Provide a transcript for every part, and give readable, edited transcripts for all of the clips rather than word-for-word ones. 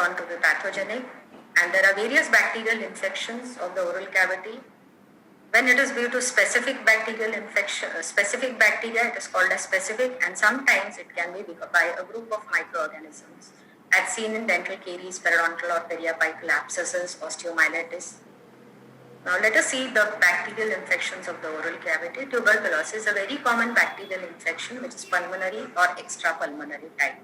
on to be pathogenic, and there are various bacterial infections of the oral cavity. When it is due to specific bacterial infection, specific bacteria, it is called as specific, and sometimes it can be by a group of microorganisms, as seen in dental caries, periodontal or periapical abscesses, osteomyelitis. Now let us see the bacterial infections of the oral cavity. Tuberculosis is a very common bacterial infection which is pulmonary or extrapulmonary type.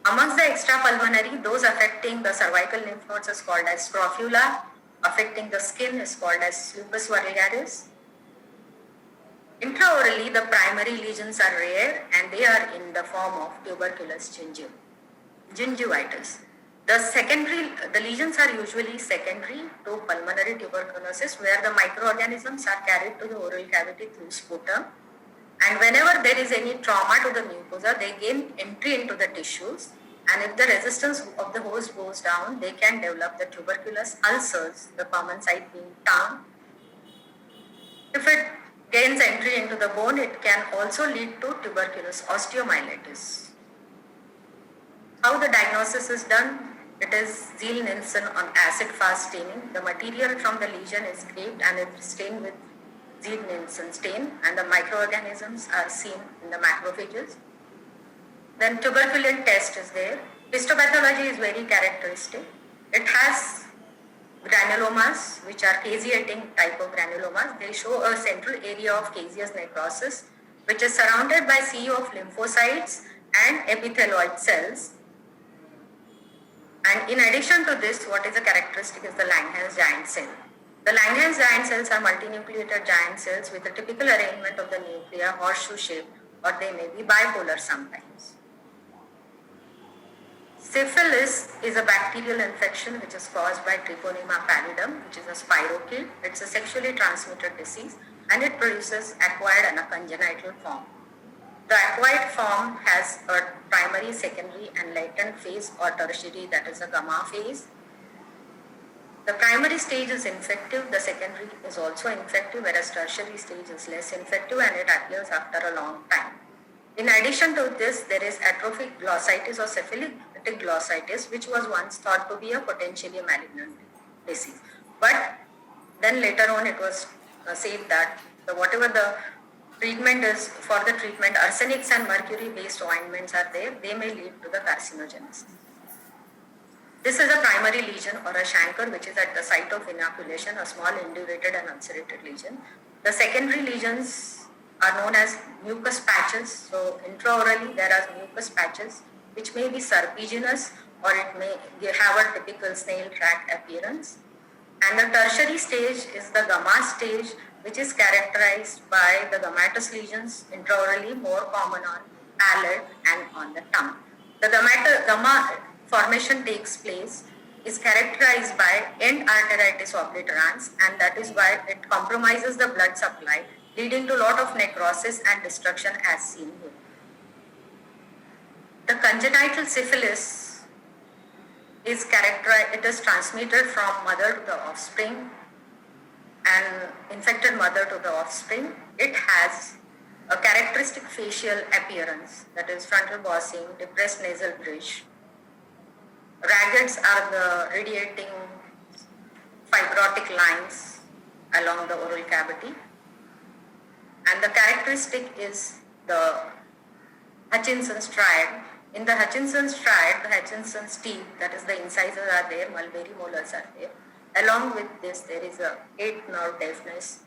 Amongst the extrapulmonary, those affecting the cervical lymph nodes is called as scrofula, affecting the skin is called as lupus vulgaris. Intraorally, the primary lesions are rare and they are in the form of tuberculous gingivitis. The lesions are usually secondary to pulmonary tuberculosis, where the microorganisms are carried to the oral cavity through sputum. And whenever there is any trauma to the mucosa, they gain entry into the tissues. And if the resistance of the host goes down, they can develop the tuberculous ulcers, the common site being tongue. If it gains entry into the bone, it can also lead to tuberculous osteomyelitis. How the diagnosis is done? It is Ziehl-Neelsen on acid-fast staining. The material from the lesion is scraped and it is stained with Ziehl-Neelsen stain, and the microorganisms are seen in the macrophages. Then tuberculin test is there. Histopathology is very characteristic. It has granulomas, which are caseating type of granulomas. They show a central area of caseous necrosis, which is surrounded by sea of lymphocytes and epithelioid cells. And in addition to this, what is a characteristic is the Langerhans giant cell. The Langerhans giant cells are multinucleated giant cells with a typical arrangement of the nuclei horseshoe shape, or they may be bipolar sometimes. Syphilis is a bacterial infection which is caused by Treponema pallidum, which is a spirochete. It's a sexually transmitted disease and it produces acquired and a congenital form. The acquired form has a primary, secondary and latent phase, or tertiary, that is a gamma phase. The primary stage is infective, the secondary is also infective, whereas tertiary stage is less infective and it appears after a long time. In addition to this, there is atrophic glossitis or syphilitic glossitis, which was once thought to be a potentially malignant disease. But then later on it was said that whatever the treatment is, for the treatment, arsenics and mercury based ointments are there, they may lead to the carcinogenesis. This is a primary lesion or a chancre, which is at the site of inoculation, a small indurated and ulcerated lesion. The secondary lesions are known as mucus patches. So intraorally there are mucus patches which may be serpiginous or it may have a typical snail track appearance. And the tertiary stage is the gamma stage, which is characterized by the gummatous lesions intraorally, more common on palate and on the tongue. The gamma formation takes place, is characterized by end arteritis obliterans, and that is why it compromises the blood supply, leading to a lot of necrosis and destruction as seen here. The congenital syphilis is characterized, it is transmitted from mother to the offspring and infected mother to the offspring. It has a characteristic facial appearance, that is frontal bossing, depressed nasal bridge. Raggeds are the radiating fibrotic lines along the oral cavity. And the characteristic is the Hutchinson's triad. In the Hutchinson's triad, the Hutchinson's teeth, that is the incisors are there, mulberry molars are there. Along with this, there is a 8th nerve deafness.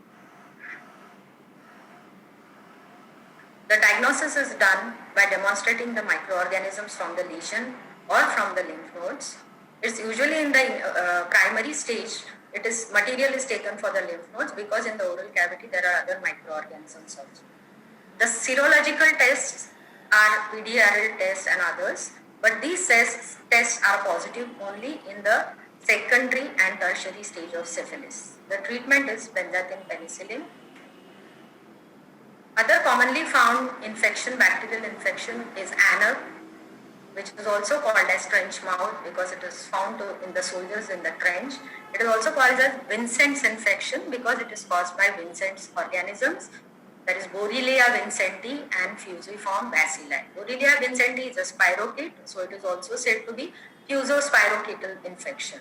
The diagnosis is done by demonstrating the microorganisms from the lesion or from the lymph nodes. It's usually in the primary stage. Material is taken for the lymph nodes because in the oral cavity there are other microorganisms also. The serological tests are PDRL tests and others, but these tests are positive only in the secondary and tertiary stage of syphilis. The treatment is benzathine penicillin. Other commonly found bacterial infection is anal, which is also called as trench mouth because it is found in the soldiers in the trench. It is also called as Vincent's infection because it is caused by Vincent's organisms, that is Borrelia vincenti and fusiform bacilli. Borrelia vincenti is a spirochete, so it is also said to be fusospirochetal infection.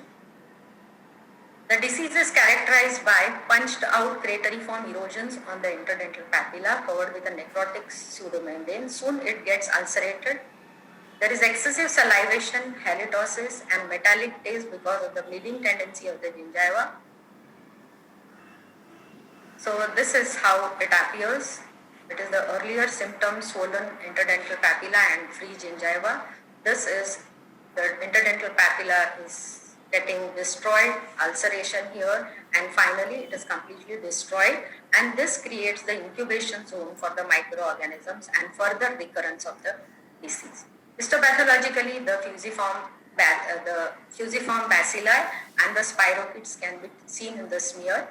The disease is characterized by punched out crateriform erosions on the interdental papilla covered with a necrotic pseudomembrane. Soon it gets ulcerated. There is excessive salivation, halitosis, and metallic taste because of the bleeding tendency of the gingiva. So this is how it appears. It is the earlier symptom, swollen interdental papilla and free gingiva. This is the interdental papilla is getting destroyed, ulceration here, and finally it is completely destroyed, and this creates the incubation zone for the microorganisms and further recurrence of the disease. Histopathologically, the fusiform bacilli and the spirochetes can be seen in the smear.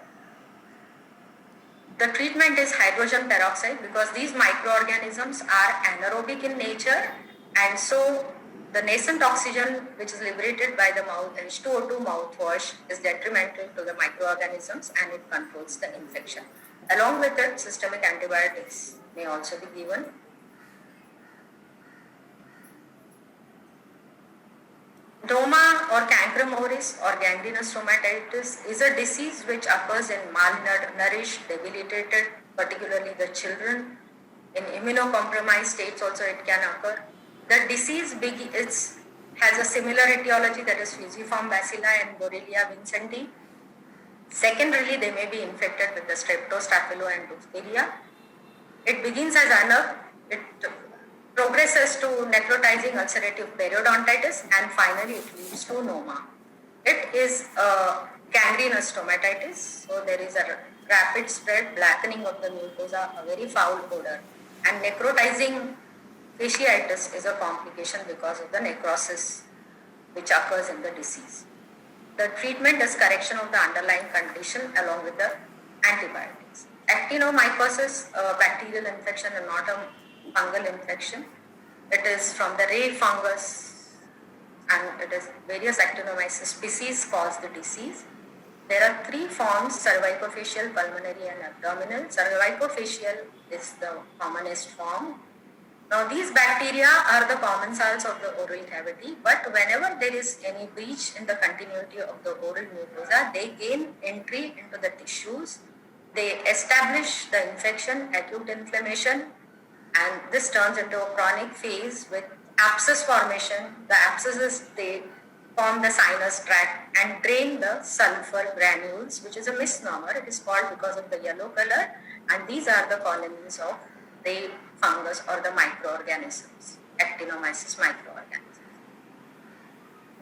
The treatment is hydrogen peroxide because these microorganisms are anaerobic in nature, and so the nascent oxygen which is liberated by the mouth H2O2 mouthwash is detrimental to the microorganisms and it controls the infection. Along with it, systemic antibiotics may also be given. Doma or cancrum oris or gangrenous stomatitis is a disease which occurs in malnourished, debilitated, particularly the children. In immunocompromised states also it can occur. The disease has a similar etiology, that is fusiform bacilli and Borrelia vincenti. Secondarily, they may be infected with the Streptostaphylococci and diphtheria. It begins as ANUP, it progresses to necrotizing ulcerative periodontitis, and finally it leads to noma. It is a gangrenous stomatitis, so there is a rapid spread, blackening of the mucosa, a very foul odor, and necrotizing fasciitis is a complication because of the necrosis which occurs in the disease. The treatment is correction of the underlying condition along with the antibiotics. Actinomycosis, a bacterial infection and not a fungal infection. It is from the ray fungus and it is various actinomyces species cause the disease. There are three forms: cervicofacial, pulmonary and abdominal. Cervicofacial is the commonest form. Now these bacteria are the commensals of the oral cavity, but whenever there is any breach in the continuity of the oral mucosa, they gain entry into the tissues, they establish the infection, acute inflammation, and this turns into a chronic phase with abscess formation. The abscesses, they form the sinus tract and drain the sulfur granules, which is a misnomer. It is called because of the yellow color, and these are the colonies of the fungus or the microorganisms, actinomyces microorganisms.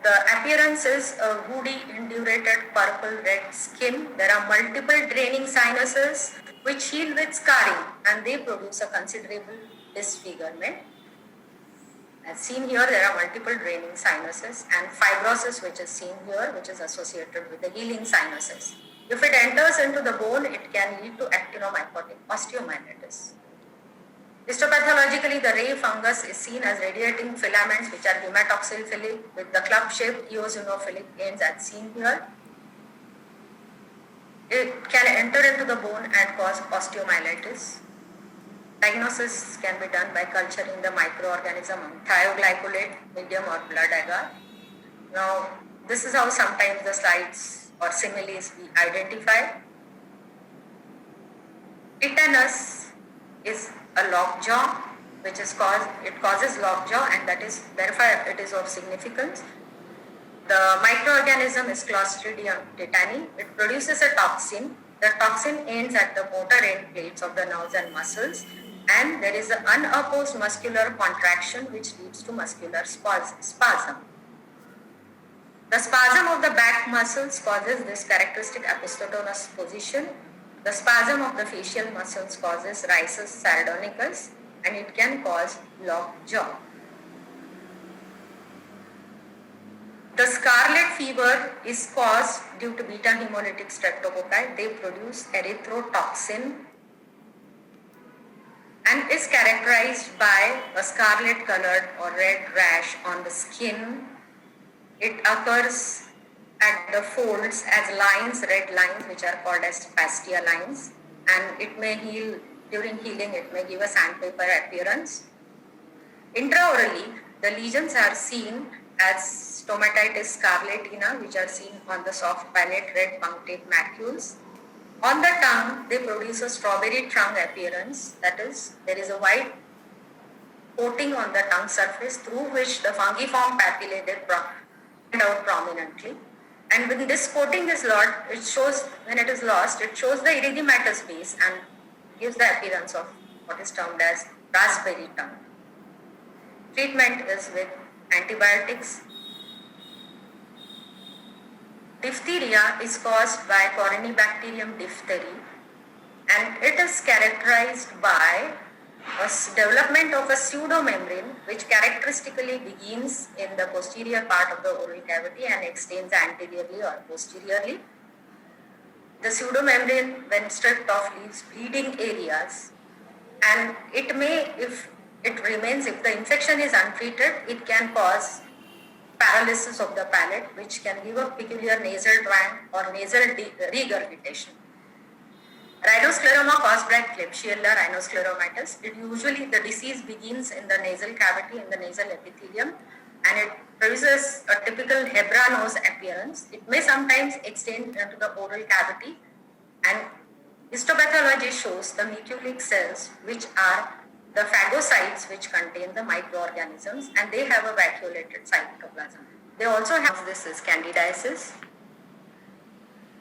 The appearance is a woody, indurated, purple red skin. There are multiple draining sinuses which heal with scarring and they produce a considerable disfigurement. As seen here, there are multiple draining sinuses and fibrosis which is seen here, which is associated with the healing sinuses. If it enters into the bone, it can lead to actinomycotic osteomyelitis. Histopathologically, the ray fungus is seen as radiating filaments which are hematoxylphilic with the club-shaped eosinophilic ends as seen here. It can enter into the bone and cause osteomyelitis. Diagnosis can be done by culturing the microorganism on thioglycolate, medium or blood agar. Now, this is how sometimes the slides or similes we identify. Tetanus is a lockjaw, which is causes lockjaw, and that is therefore it is of significance. The microorganism is Clostridium tetani. It produces a toxin. The toxin ends at the motor end plates of the nerves and muscles, and there is an unopposed muscular contraction which leads to muscular spasm. The spasm of the back muscles causes this characteristic epistotonous position. The spasm of the facial muscles causes rhizus sardonicus, and it can cause locked jaw. The scarlet fever is caused due to beta hemolytic streptococci. They produce erythrotoxin and is characterized by a scarlet colored or red rash on the skin. It occurs at the folds as lines, red lines, which are called as pastia lines, and it may heal. During healing, it may give a sandpaper appearance. Intraorally, the lesions are seen as stomatitis scarlatina, which are seen on the soft palate, red punctate macules. On the tongue, they produce a strawberry tongue appearance, that is, there is a white coating on the tongue surface through which the fungiform papillae they stand out prominently. And when this coating is lost, it shows the erythematous base and gives the appearance of what is termed as raspberry tongue. Treatment is with antibiotics. Diphtheria is caused by Corynebacterium diphtheri, and it is characterized by development of a pseudomembrane which characteristically begins in the posterior part of the oral cavity and extends anteriorly or posteriorly. The pseudomembrane, when stripped off, leaves bleeding areas, and it may, if the infection is untreated, it can cause paralysis of the palate, which can give a peculiar nasal twang or nasal regurgitation. Rhinoscleroma caused by Klebsiella rhinoscleromatis. The disease begins in the nasal cavity, in the nasal epithelium, and it produces a typical Hebra nose appearance. It may sometimes extend into the oral cavity, and histopathology shows the nucleic cells, which are the phagocytes which contain the microorganisms, and they have a vacuolated cytoplasm. They also have this is candidiasis.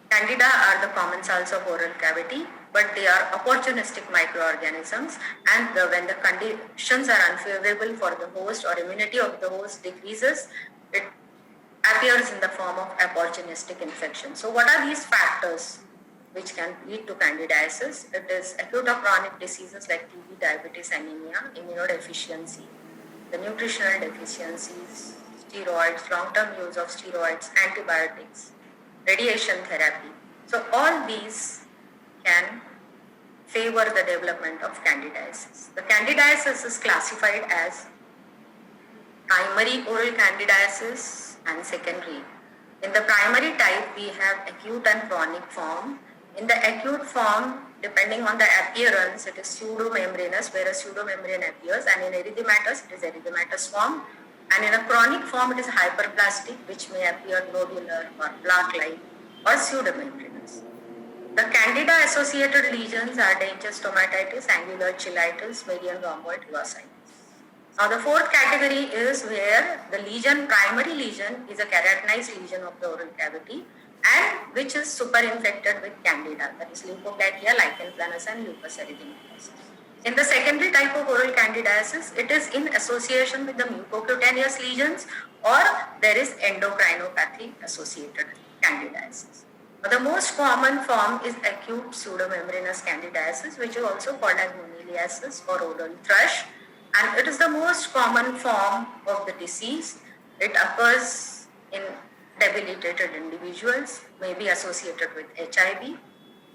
Candida are the commensals of oral cavity, but they are opportunistic microorganisms, and when the conditions are unfavorable for the host or immunity of the host decreases, it appears in the form of opportunistic infection. So what are these factors which can lead to candidiasis? It is acute or chronic diseases like TB, diabetes, anemia, immunodeficiency, the nutritional deficiencies, steroids, long-term use of steroids, antibiotics, radiation therapy. So all these can favor the development of candidiasis. The candidiasis is classified as primary oral candidiasis and secondary. In the primary type, we have acute and chronic form. In the acute form, depending on the appearance, it is pseudomembranous, where a pseudomembrane appears, and in erythematous, it is erythematous form. And in a chronic form, it is hyperplastic, which may appear globular or plaque-like or pseudomembranous. The candida associated lesions are denture stomatitis, angular cheilitis, median rhomboid glossitis. Now the fourth category is where the primary lesion is a keratinized lesion of the oral cavity and which is superinfected with candida, that is leukoplakia, lichen planus and lupus erythematosus. In the secondary type of oral candidiasis, it is in association with the mucocutaneous lesions or there is endocrinopathy associated candidiasis. The most common form is acute pseudomembranous candidiasis, which is also called as moniliasis or oral thrush, and it is the most common form of the disease. It occurs in debilitated individuals, may be associated with HIV,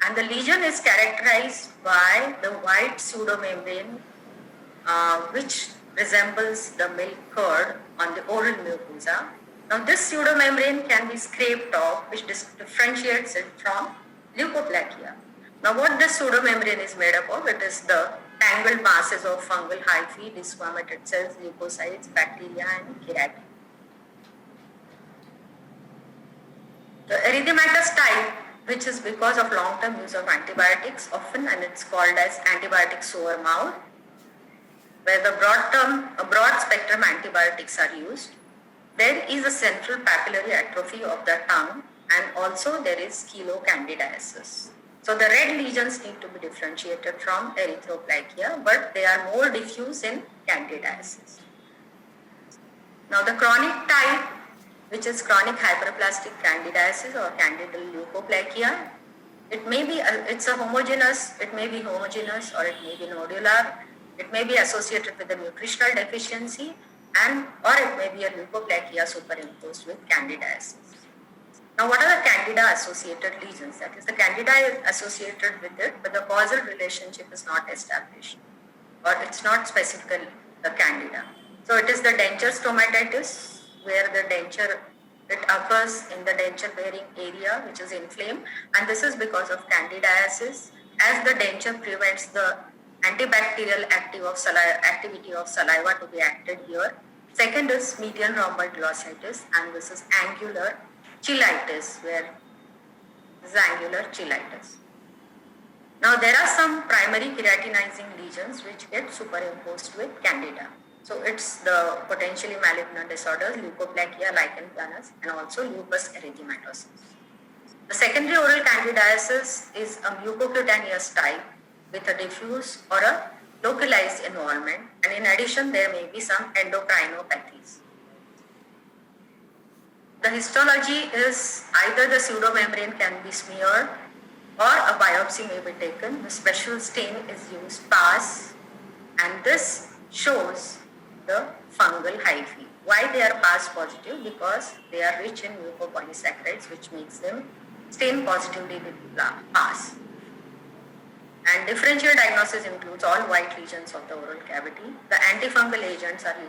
and the lesion is characterized by the white pseudomembrane which resembles the milk curd on the oral mucosa. Now this pseudomembrane can be scraped off, which differentiates it from leukoplakia. Now what this pseudomembrane is made up of? It is the tangled masses of fungal hyphae, desquamated cells, leukocytes, bacteria and keratin. The erythematous type, which is because of long-term use of antibiotics often, and it's called as antibiotic sore mouth, where the broad spectrum antibiotics are used. There is a central papillary atrophy of the tongue, and also there is chelocandidiasis. So the red lesions need to be differentiated from erythroplakia, but they are more diffuse in candidiasis. Now the chronic type, which is chronic hyperplastic candidiasis or candidal leukoplakia, it may be homogeneous or it may be nodular. It may be associated with a nutritional deficiency or it may be a leukoplakia superimposed with candidiasis. Now what are the candida associated lesions? That is, the candida is associated with it, but the causal relationship is not established or it's not specifically the candida. So it is the denture stomatitis, where the denture, it occurs in the denture bearing area which is inflamed, and this is because of candidiasis, as the denture prevents the antibacterial activity of saliva to be acted here. Second is median rhomboid glossitis, and this is angular cheilitis, where this is angular cheilitis. Now there are some primary keratinizing lesions which get superimposed with candida. So it's the potentially malignant disorders, leukoplakia, lichen planus, and also lupus erythematosus. The secondary oral candidiasis is a mucocutaneous type with a diffuse or a localized involvement, and in addition there may be some endocrinopathies. The histology is either the pseudomembrane can be smeared or a biopsy may be taken. The special stain is used, PAS, and this shows the fungal hyphae. Why they are PAS positive? Because they are rich in mucopolysaccharides, which makes them stain positively with PAS. And differential diagnosis includes all white lesions of the oral cavity. The antifungal agents are